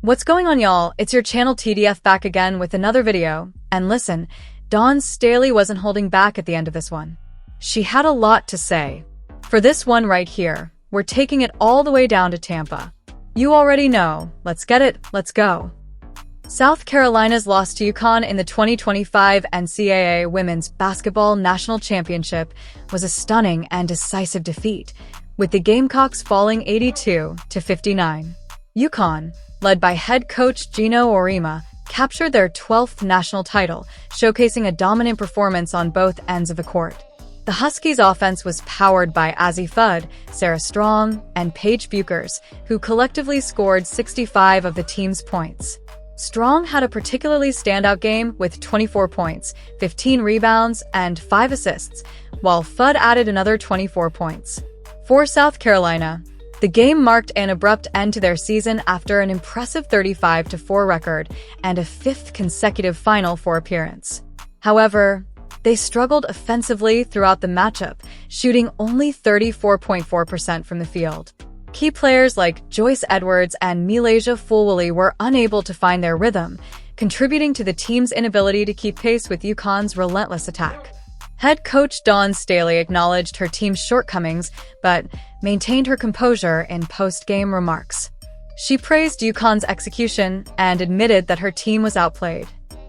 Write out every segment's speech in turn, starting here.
What's going on, y'all? It's your channel TDF back again with another video. And listen, Dawn Staley wasn't holding back at the end of this one. She had a lot to say. For this one right here, we're taking it all the way down to Tampa. You already know. Let's get it. Let's go. South Carolina's loss to UConn in the 2025 NCAA Women's Basketball National Championship was a stunning and decisive defeat, with the Gamecocks falling 82-59. UConn, led by head coach Geno Auriemma, captured their 12th national title, showcasing a dominant performance on both ends of the court. The Huskies' offense was powered by Azzi Fudd, Sarah Strong, and Paige Bueckers, who collectively scored 65 of the team's points. Strong had a particularly standout game with 24 points, 15 rebounds, and 5 assists, while Fudd added another 24 points. For South Carolina, the game marked an abrupt end to their season after an impressive 35-4 record and a 5th consecutive Final Four appearance. However, they struggled offensively throughout the matchup, shooting only 34.4% from the field. Key players like Joyce Edwards and Milasia Fulwilly were unable to find their rhythm, contributing to the team's inability to keep pace with UConn's relentless attack. Head coach Dawn Staley acknowledged her team's shortcomings, but maintained her composure in post-game remarks. She praised UConn's execution and admitted that her team was outplayed.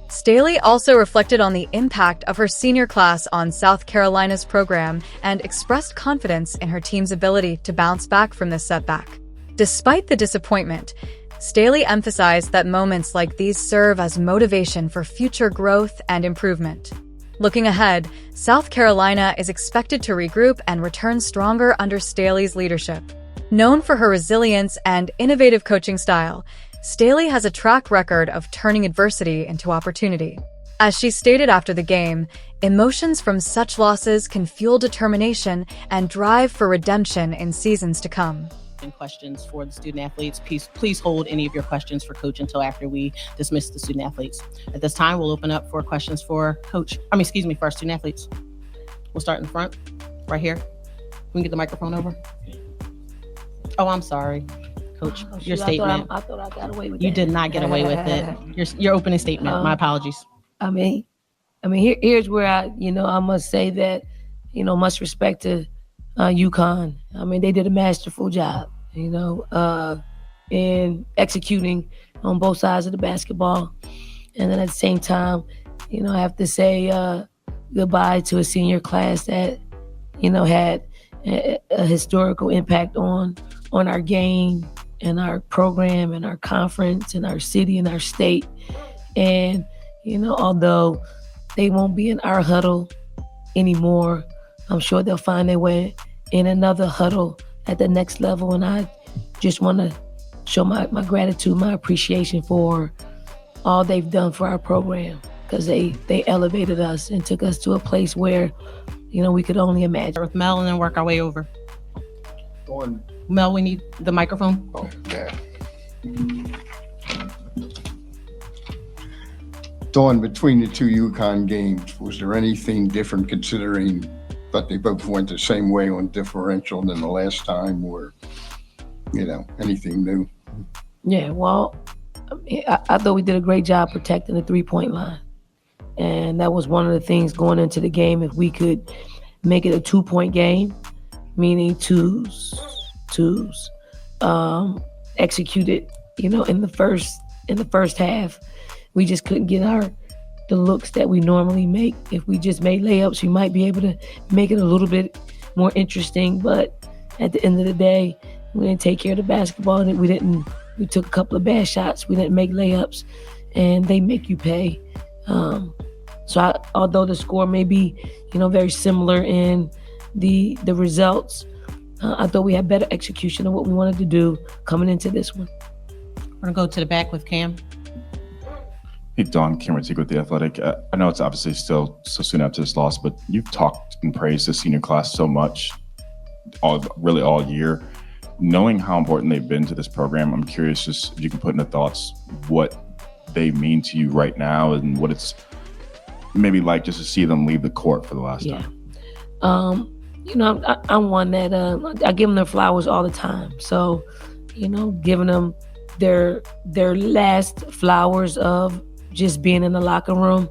Staley also reflected on the impact of her senior class on South Carolina's program and expressed confidence in her team's ability to bounce back from this setback. Despite the disappointment, Staley emphasized that moments like these serve as motivation for future growth and improvement. Looking ahead, South Carolina is expected to regroup and return stronger under Staley's leadership. Known for her resilience and innovative coaching style, Staley has a track record of turning adversity into opportunity. As she stated after the game, emotions from such losses can fuel determination and drive for redemption in seasons to come. Questions for the student athletes. Please hold any of your questions for coach until after we dismiss the student athletes. At this time, we'll open up for questions for for our student athletes. We'll start in the front, right here. We can get the microphone over. Oh, I'm sorry, Coach. Your statement. I thought I got away with You that. did not get away with it. Your opening statement. My apologies. Here's where I must say that, much respect to UConn. They did a masterful job, in executing on both sides of the basketball. And then at the same time, I have to say goodbye to a senior class that, had a historical impact on our game and our program and our conference and our city and our state. And, although they won't be in our huddle anymore, I'm sure they'll find their way in another huddle at the next level. And I just want to show my gratitude, my appreciation for all they've done for our program, because they elevated us and took us to a place where, we could only imagine. With Mel and then work our way over. Dawn. Mel, we need the microphone. Oh, yeah. Dawn, between the two UConn games, was there anything different considering that they both went the same way on differential than the last time, or, anything new? Yeah, well, I thought we did a great job protecting the three-point line. And that was one of the things going into the game. If we could make it a 2-point game, meaning twos, executed, in the first half, we just couldn't get the looks that we normally make. If we just made layups, we might be able to make it a little bit more interesting. But at the end of the day, we didn't take care of the basketball, and we took a couple of bad shots. We didn't make layups, and they make you pay. Although the score may be, very similar in the results, I thought we had better execution of what we wanted to do coming into this one. We're gonna go to the back with Cam. Hey, Dawn, Cameron Teague with The Athletic. I know it's obviously still so soon after this loss, but you've talked and praised the senior class so much all year. Knowing how important they've been to this program, I'm curious just if you can put into thoughts what they mean to you right now and what it's maybe like just to see them leave the court for the last time. I'm one that I give them their flowers all the time. So, giving them their last flowers of just being in the locker room,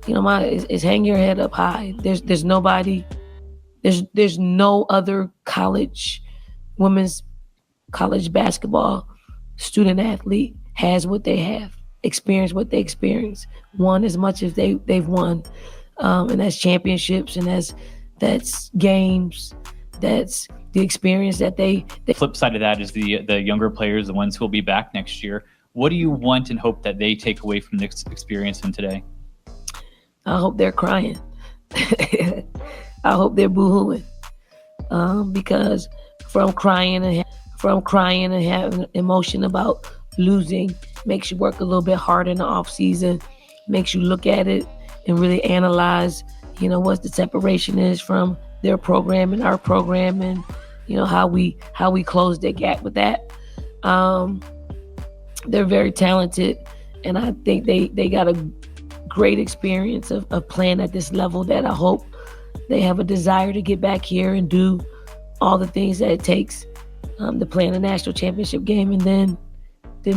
is hang your head up high. There's nobody, there's no other women's college basketball student athlete has what they have, experienced what they experienced, won as much as they've won, and that's championships, and that's games, that's the experience that they. The flip side of that is the younger players, the ones who will be back next year. What do you want and hope that they take away from this experience in today? I hope they're crying. I hope they're boo-hooing, because from crying and having emotion about losing makes you work a little bit harder in the off season, makes you look at it and really analyze, what the separation is from their program and our program, and how we close the gap with that. They're very talented, and I think they got a great experience of playing at this level that I hope they have a desire to get back here and do all the things that it takes to play in a national championship game, and then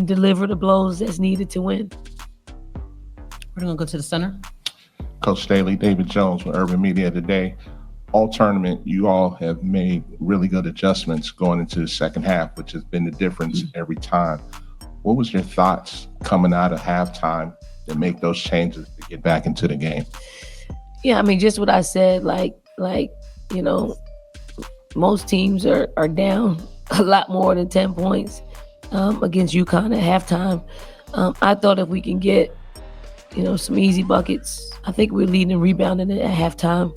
deliver the blows that's needed to win. We're going to go to the center. Coach Staley, David Jones with Urban Media Today. All tournament, you all have made really good adjustments going into the second half, which has been the difference every time. What was your thoughts coming out of halftime to make those changes to get back into the game? Yeah, just what I said, most teams are down a lot more than 10 points against UConn at halftime. I thought if we can get, some easy buckets, I think we're leading and rebounding at halftime.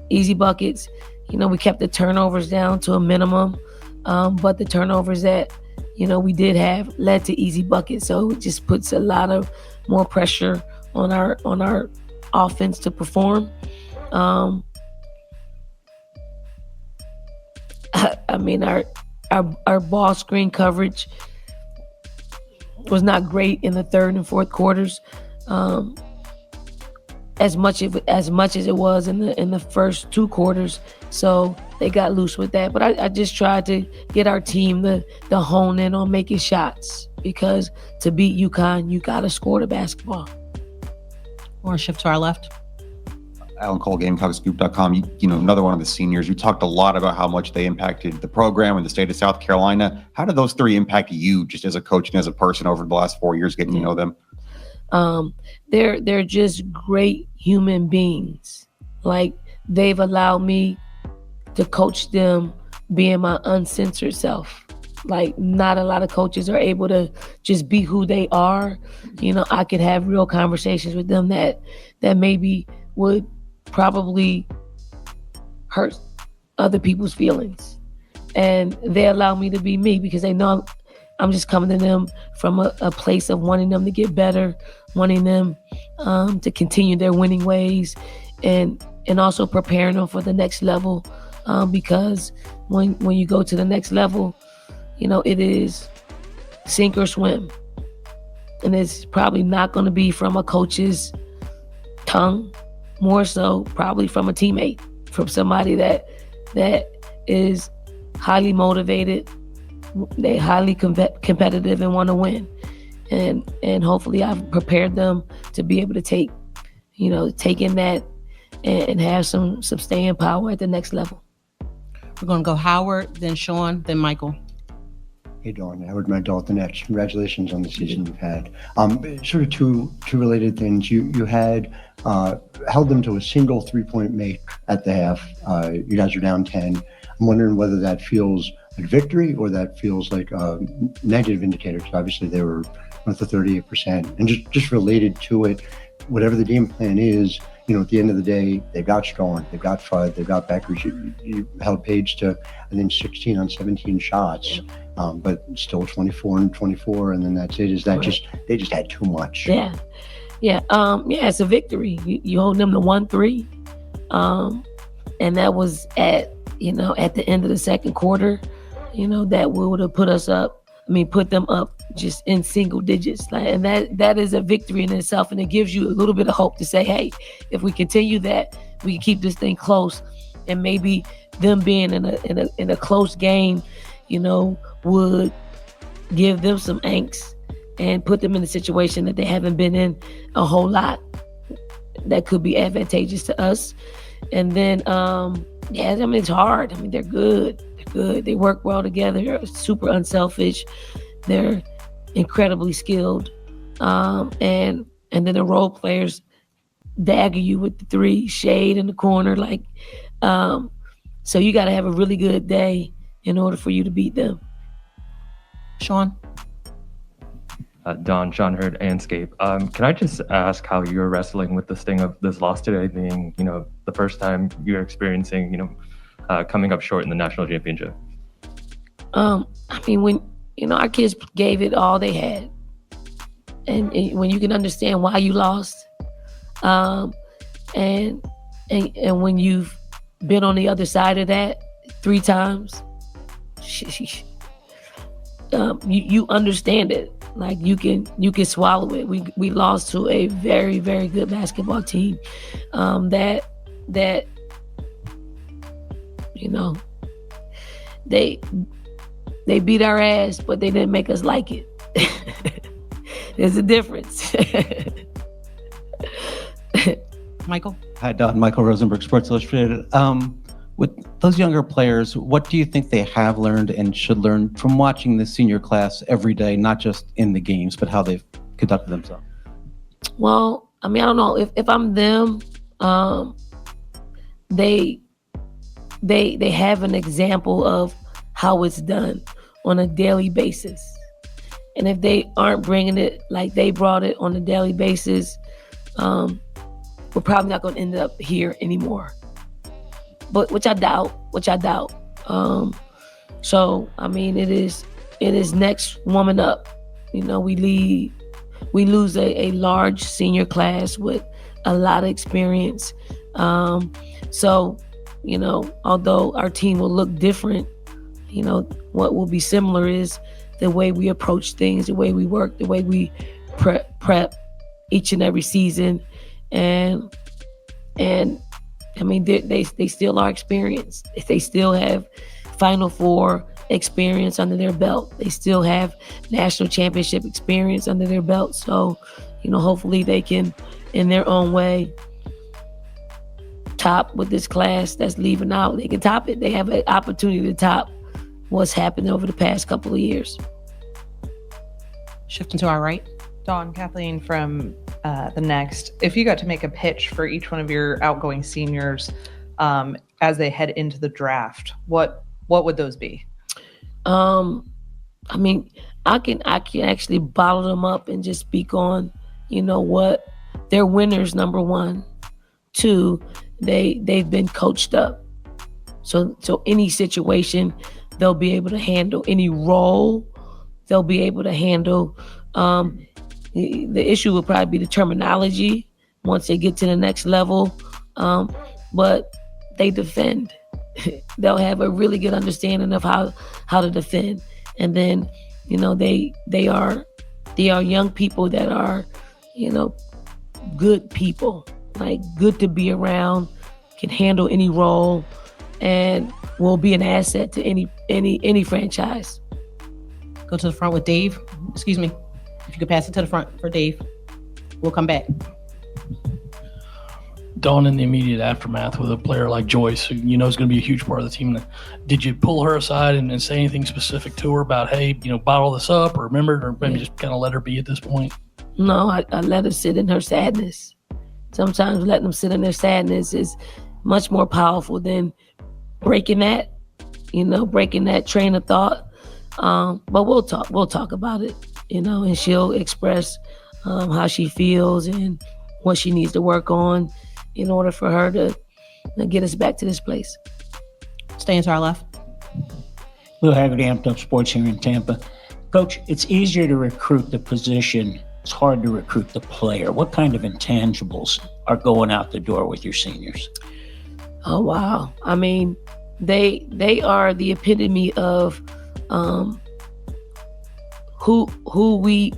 Easy buckets, we kept the turnovers down to a minimum, but the turnovers that, we did have led to easy buckets. So it just puts a lot of more pressure on our offense to perform. Our ball screen coverage was not great in the third and fourth quarters, as much as it was in the first two quarters. So they got loose with that. But I just tried to get our team to hone in on making shots, because to beat UConn, you got to score the basketball. We're going to shift to our left. Alan Cole, GamecockScoop.com. Another one of the seniors. You talked a lot about how much they impacted the program and the state of South Carolina. How did those three impact you, just as a coach and as a person, over the last 4 years, getting to know them? They're just great human beings. They've allowed me to coach them being my uncensored self. Not a lot of coaches are able to just be who they are. I could have real conversations with them that maybe would probably hurt other people's feelings. And they allow me to be me, because they know I'm just coming to them from a place of wanting them to get better, wanting them to continue their winning ways, and also preparing them for the next level. Because when you go to the next level, it is sink or swim. And it's probably not going to be from a coach's tongue, more so probably from a teammate, from somebody that is highly motivated, they highly competitive and want to win. And hopefully I've prepared them to be able to take in that and have some staying power at the next level. We're going to go Howard, then Sean, then Michael. Hey, Dawn. Howard Mandel at the Nets. Congratulations on the season you've had. Sort of two related things. You had held them to a single three-point make at the half. You guys are down 10. I'm wondering whether that feels like victory or that feels like a negative indicator, because obviously they were with the 38%. And just related to it, whatever the game plan is, at the end of the day, they've got Strong, they've got Fudd, they've got Bueckers. You held Paige to, I think, 16 on 17 shots, but still 24 and 24, and then that's it. Is that just, they just had too much? Yeah, it's a victory. You hold them to 1-3, and that was at the end of the second quarter. That would have put them up just in single digits. And that is a victory in itself. And it gives you a little bit of hope to say, hey, if we continue that, we can keep this thing close. And maybe them being in a close game, would give them some angst and put them in a situation that they haven't been in a whole lot that could be advantageous to us. And then, it's hard. They're good. They're good. They work well together. They're super unselfish. They're incredibly skilled. And then the role players dagger you with the three, shade in the corner. So you got to have a really good day in order for you to beat them. Sean? Dawn, Sean Hurd, Anscape. Can I just ask how you're wrestling with the sting of this loss today being, the first time you're experiencing, coming up short in the national championship? When, our kids gave it all they had. And when you can understand why you lost, and when you've been on the other side of that 3 times, you understand it. Like you can swallow it. We lost to a very, very good basketball team. That they beat our ass, but they didn't make us like it. There's a difference. Michael? Hi, Dawn. Michael Rosenberg, Sports Illustrated. With those younger players, what do you think they have learned and should learn from watching the senior class every day, not just in the games, but how they've conducted themselves? Well, I don't know. If I'm them, they have an example of how it's done on a daily basis. And if they aren't bringing it like they brought it on a daily basis, we're probably not going to end up here anymore. But which I doubt. So it is next woman up. We lose a large senior class with a lot of experience. So although our team will look different, what will be similar is the way we approach things, the way we work, the way we prep each and every season, and they still are experienced. They still have Final Four experience under their belt. They still have national championship experience under their belt. So, hopefully they can, in their own way, top with this class that's leaving out. They can top it. They have an opportunity to top what's happened over the past couple of years. Shifting to our right. Dawn, Kathleen from The Next. If you got to make a pitch for each one of your outgoing seniors as they head into the draft, what would those be? I can actually bottle them up and just speak on, what they're winners, number one. 2, they've been coached up. So any situation they'll be able to handle, any role they'll be able to handle. The issue will probably be the terminology once they get to the next level. But they defend. They'll have a really good understanding of how to defend. And then, they are young people that are, good people, like good to be around, can handle any role, and will be an asset to any franchise. Go to the front with Dave. Excuse me. If you could pass it to the front for Dave, we'll come back. Dawn, in the immediate aftermath with a player like Joyce, who is going to be a huge part of the team, did you pull her aside and say anything specific to her about, hey, bottle this up, or remember it, or maybe just kind of let her be at this point? No, I let her sit in her sadness. Sometimes letting them sit in their sadness is much more powerful than breaking that train of thought. But we'll talk about it, and she'll express how she feels and what she needs to work on in order for her to get us back to this place. Staying to our left. Lou Haggerty, Amped Up Sports here in Tampa. Coach, it's easier to recruit the position. It's hard to recruit the player. What kind of intangibles are going out the door with your seniors? Oh, wow. They are the epitome of who we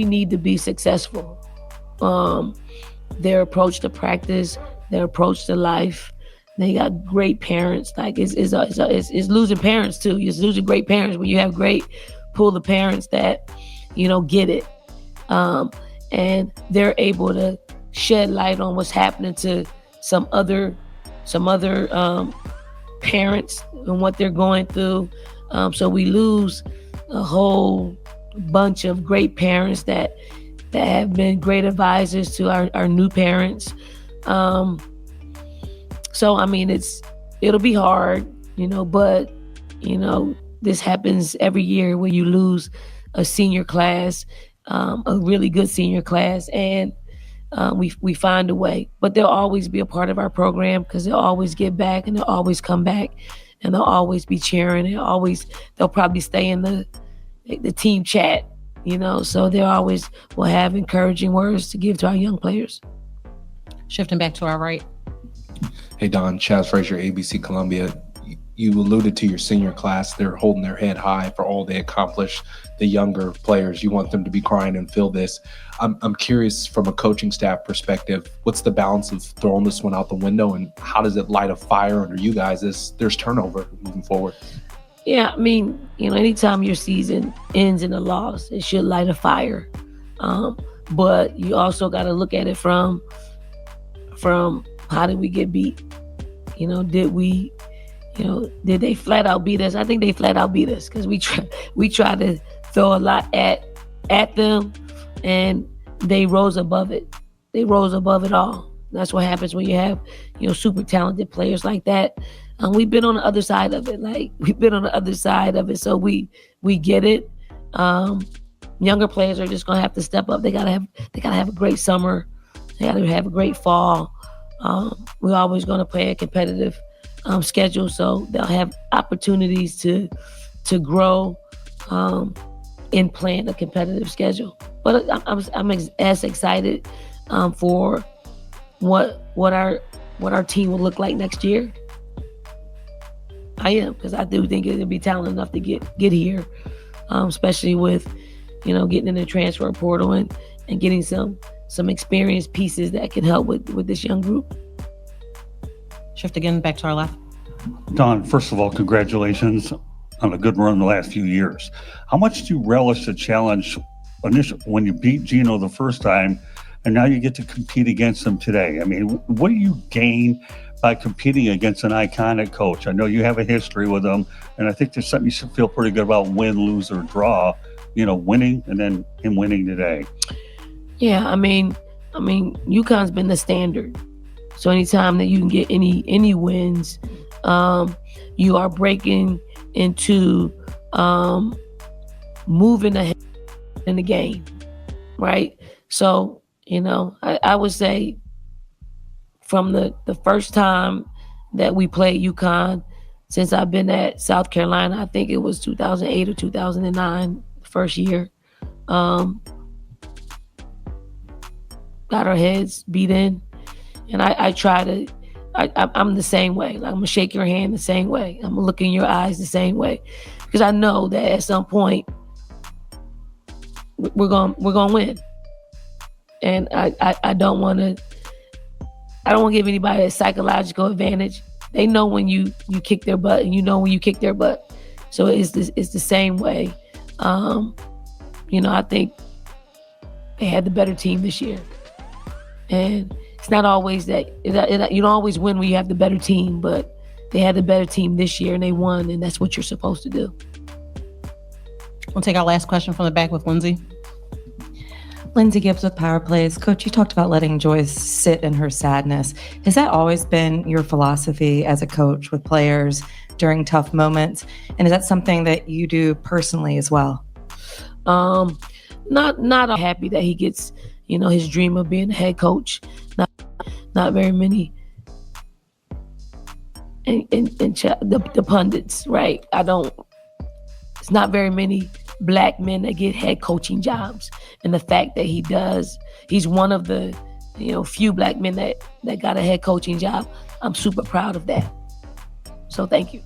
need to be successful. Their approach to practice, their approach to life. They got great parents. Like it's losing parents too. It's losing great parents when you have great pull the parents that, get it. And they're able to shed light on what's happening to some other parents and what they're going through. So we lose a whole bunch of great parents that have been great advisors to our new parents. So I mean, it'll be hard, but this happens every year where you lose a senior class, a really good senior class, and we find a way. But they'll always be a part of our program because they'll always get back and they'll always come back and they'll always be cheering. They'll probably stay in the team chat, so they always will have encouraging words to give to our young players. Shifting back to our right. Hey, Dawn, Chaz Frazier, ABC Columbia. You alluded to your senior class. They're holding their head high for all they accomplished. The younger players, you want them to be crying and feel this. I'm curious from a coaching staff perspective, what's the balance of throwing this one out the window and how does it light a fire under you guys as there's turnover moving forward? Yeah, I mean, anytime your season ends in a loss, it should light a fire. But you also got to look at it from how did we get beat? Did they flat out beat us? I think they flat out beat us because we tried to throw a lot at them, and they rose above it. They rose above it all. That's what happens when you have super talented players like that. We've been on the other side of it. So we get it. Younger players are just gonna have to step up. They gotta have a great summer. They gotta have a great fall. We're always gonna play a competitive schedule, so they'll have opportunities to grow in playing a competitive schedule. But I'm as excited for what our team will look like next year. I am, because I do think it'll be talented enough to get here, especially with getting in the transfer portal and getting some experienced pieces that can help with this young group. Shift again back to our left. Dawn, first of all, congratulations on a good run the last few years. How much do you relish the challenge initially when you beat Geno the first time and now you get to compete against him today? I mean, what do you gain by competing against an iconic coach? I know you have a history with him, and I think there's something you should feel pretty good about: win, lose, or draw, winning and then him winning today. Yeah, I mean, UConn's been the standard. So anytime that you can get any wins, you are breaking into moving ahead in the game, right? So, I would say from the first time that we played UConn, since I've been at South Carolina, I think it was 2008 or 2009, first year, got our heads beat in. And I'm the same way. Like, I'm gonna shake your hand the same way. I'm gonna look in your eyes the same way, because I know that at some point we're gonna win. And I don't want to give anybody a psychological advantage. They know when you kick their butt, and when you kick their butt. So it's the same way. I think they had the better team this year, and it's not always that you don't always win when you have the better team, but they had the better team this year and they won, and that's what you're supposed to do. We'll take our last question from the back with Lindsay. Lindsay Gibbs with Power Plays. Coach, you talked about letting Joyce sit in her sadness. Has that always been your philosophy as a coach with players during tough moments? And is that something that you do personally as well? Not happy that he gets, his dream of being a head coach. Not very many. And the pundits, right? It's not very many Black men that get head coaching jobs. And the fact that he's one of the, few Black men that got a head coaching job. I'm super proud of that. So thank you.